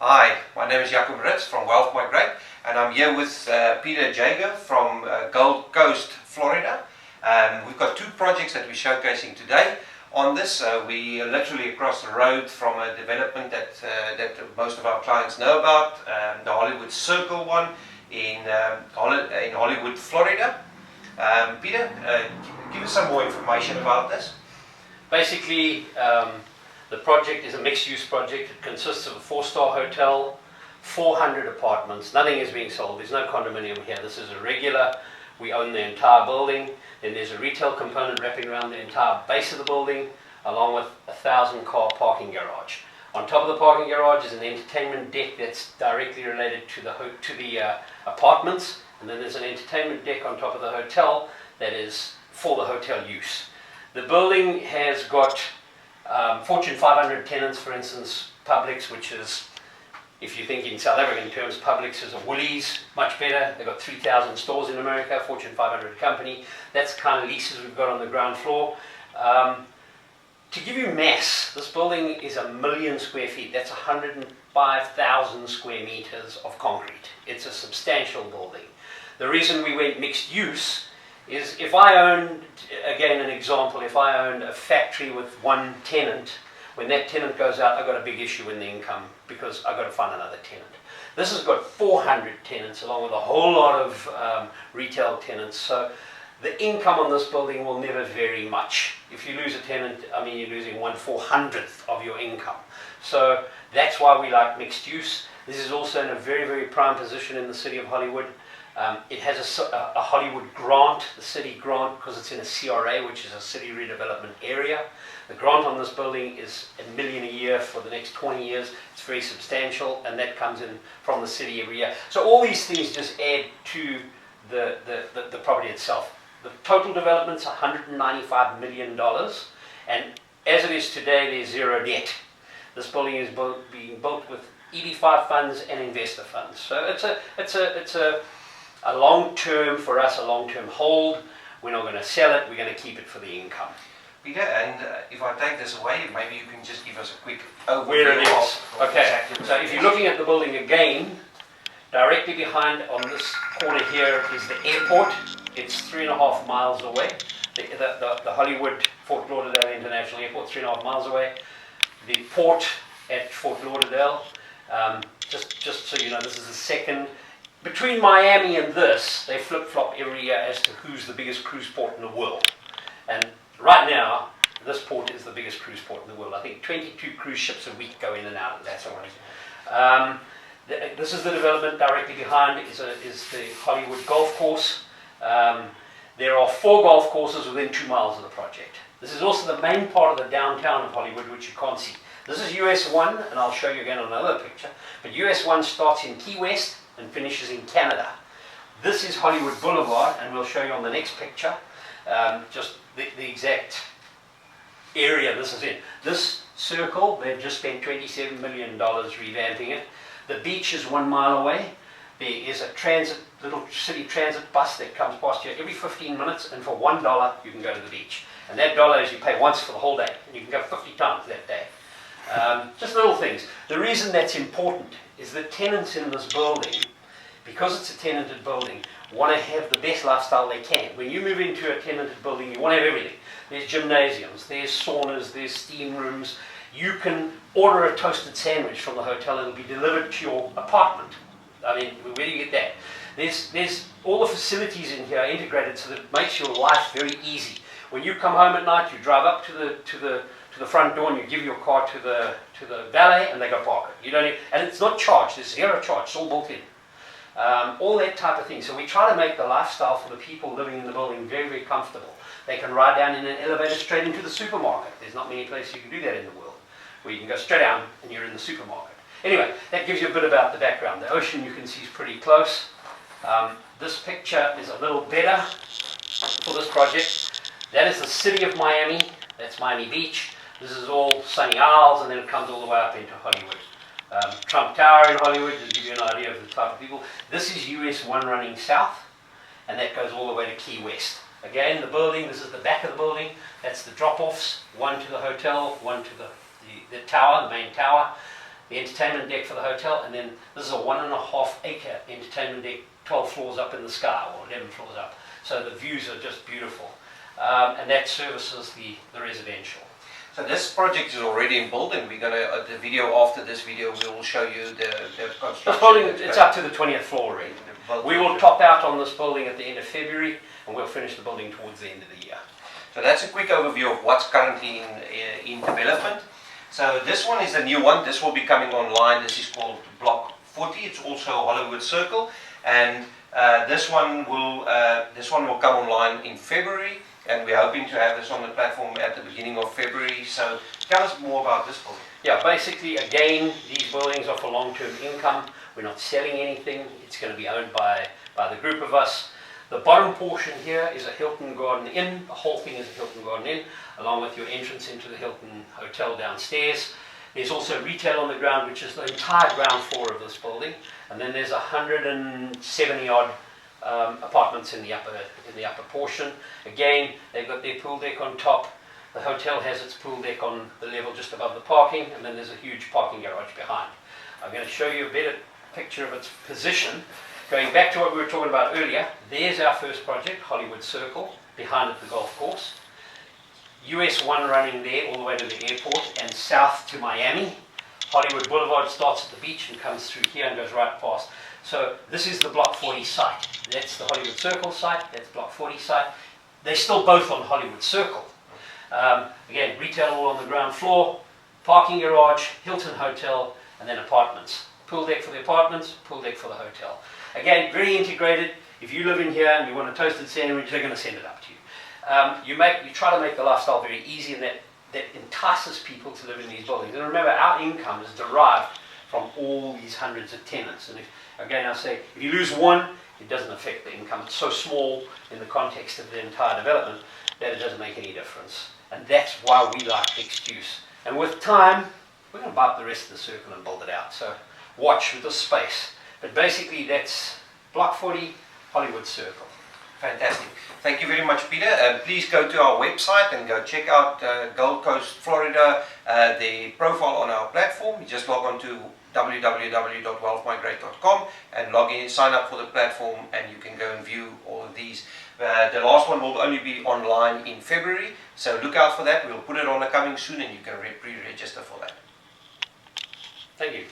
Hi, my name is Ritz from Migrate, and I'm here with Peter Jager from Gold Coast, Florida. We've got two projects that we're showcasing today. On this, we are literally across the road from a development that most of our clients know about, the Holywood Circle one in Hollywood, Florida. Peter, give us some more information about this. Basically, the project is a mixed-use project. It consists of a 4-star hotel, 400 apartments. Nothing is being sold. There's no condominium here. This is a regular. We own the entire building. Then there's a retail component wrapping around the entire base of the building, along with a 1,000-car parking garage. On top of the parking garage is an entertainment deck that's directly related to the apartments, and then there's an entertainment deck on top of the hotel that is for the hotel use. The building has got Fortune 500 tenants, for instance, Publix, which is, if you think in South African terms, Publix is a Woolies, much better. They've got 3,000 stores in America, Fortune 500 company. That's the kind of leases we've got on the ground floor. To give you mass, this building is 1 million square feet. That's 105,000 square meters of concrete. It's a substantial building. The reason we went mixed use is if I owned, again an example, if I owned a factory with one tenant, when that tenant goes out, I've got a big issue in the income because I've got to find another tenant. This has got 400 tenants along with a whole lot of retail tenants, so the income on this building will never vary much. If you lose a tenant, I mean, you're losing 1/400th of your income. So that's why we like mixed use. This is also in a very, very prime position in the city of Hollywood. It has a Hollywood grant, the city grant, because it's in a CRA, which is a city redevelopment area. The grant on this building is $1 million a year for the next 20 years. It's very substantial, and that comes in from the city every year. So all these things just add to the property itself. The total development's $195 million, and as it is today, there's zero debt. This building is being built with EB5 funds and investor funds. So it's a long-term, for us, a long-term hold. We're not going to sell it, we're going to keep it for the income. Peter, and if I take this away, maybe you can just give us a quick overview. Where it is. Okay, exactly so if you're looking at the building again, directly behind on this corner here is the airport. It's 3.5 miles away. The Hollywood Fort Lauderdale International Airport, 3.5 miles away. The port at Fort Lauderdale, just so you know, this is the second. Between Miami and this, they flip-flop every year as to who's the biggest cruise port in the world. And right now, this port is the biggest cruise port in the world. I think 22 cruise ships a week go in and out of that one. This is the development directly behind is the Hollywood golf course. There are 4 golf courses within 2 miles of the project. This is also the main part of the downtown of Hollywood, which you can't see. This is US 1, and I'll show you again on another picture. But US 1 starts in Key West and finishes in Canada. This is Hollywood Boulevard, and we'll show you on the next picture just the exact area this is in. This circle, they've just spent $27 million revamping it. The beach is 1 mile away. There is a little city transit bus that comes past you every 15 minutes, and for $1 you can go to the beach. And that dollar is you pay once for the whole day, and you can go 50 times that day. Just little things. The reason that's important is the tenants in this building, because it's a tenanted building, want to have the best lifestyle they can. When you move into a tenanted building, you want to have everything. There's gymnasiums, there's saunas, there's steam rooms. You can order a toasted sandwich from the hotel and it'll be delivered to your apartment. I mean, where do you get that? There's all the facilities in here are integrated so that it makes your life very easy. When you come home at night, you drive up to the front door and you give your car to the valet and they go park it. You don't even, and it's not charged. There's zero charge. It's all built in. All that type of thing. So we try to make the lifestyle for the people living in the building very, very comfortable. They can ride down in an elevator straight into the supermarket. There's not many places you can do that in the world, where you can go straight down and you're in the supermarket. Anyway, that gives you a bit about the background. The ocean you can see is pretty close. This picture is a little better for this project. That is the city of Miami. That's Miami Beach. This is all Sunny Isles, and then it comes all the way up into Hollywood. Trump Tower in Hollywood, to give you an idea of the type of people. This is US 1 running south, and that goes all the way to Key West. Again, the building, this is the back of the building. That's the drop-offs, one to the hotel, one to the tower, the main tower. the entertainment deck for the hotel, and then this is a 1.5 acre entertainment deck, 12 floors up in the sky, or 11 floors up. So the views are just beautiful. And that services the residential. So this project is already in build, and we're going to, the video after this video, we will show you the construction. The building, it's up to the 20th floor already. We will top out on this building at the end of February, and we'll finish the building towards the end of the year. So that's a quick overview of what's currently in development. So this one is a new one. This will be coming online. This is called Block 40. It's also Holywood Circle, and this one will come online in February, and we're hoping to have this on the platform at the beginning of February. So tell us more about this building. Yeah, basically, again, these buildings are for long-term income. We're not selling anything. It's going to be owned by the group of us. The bottom portion here is a Hilton Garden Inn. The whole thing is a Hilton Garden Inn, along with your entrance into the Hilton Hotel downstairs. There's also retail on the ground, which is the entire ground floor of this building. And then there's 170 odd apartments in the upper portion. Again, they've got their pool deck on top. The hotel has its pool deck on the level just above the parking, and then there's a huge parking garage behind. I'm going to show you a better picture of its position. Going back to what we were talking about earlier, there's our first project, Holywood Circle, behind it the golf course. US 1 running there all the way to the airport and south to Miami. Hollywood Boulevard starts at the beach and comes through here and goes right past. So this is the Block 40 site. That's the Holywood Circle site, that's Block 40 site. They're still both on Holywood Circle. Again, retail all on the ground floor, parking garage, Hilton Hotel, and then apartments. Pool deck for the apartments, pool deck for the hotel. Again, very integrated. If you live in here and you want a toasted sandwich, they're going to send it up to you. You try to make the lifestyle very easy, and that entices people to live in these buildings. And remember, our income is derived from all these hundreds of tenants. And again, I say, if you lose one, it doesn't affect the income. It's so small in the context of the entire development that it doesn't make any difference. And that's why we like mixed use. And with time, we're going to buy up the rest of the circle and build it out. So watch with the space. But basically, that's Block 40, Holywood Circle. Fantastic. Thank you very much, Peter. Please go to our website and go check out Gold Coast, Florida, the profile on our platform. You just log on to www.wealthmigrate.com and log in, sign up for the platform, and you can go and view all of these. The last one will only be online in February, so look out for that. We'll put it on coming soon, and you can pre-register for that. Thank you.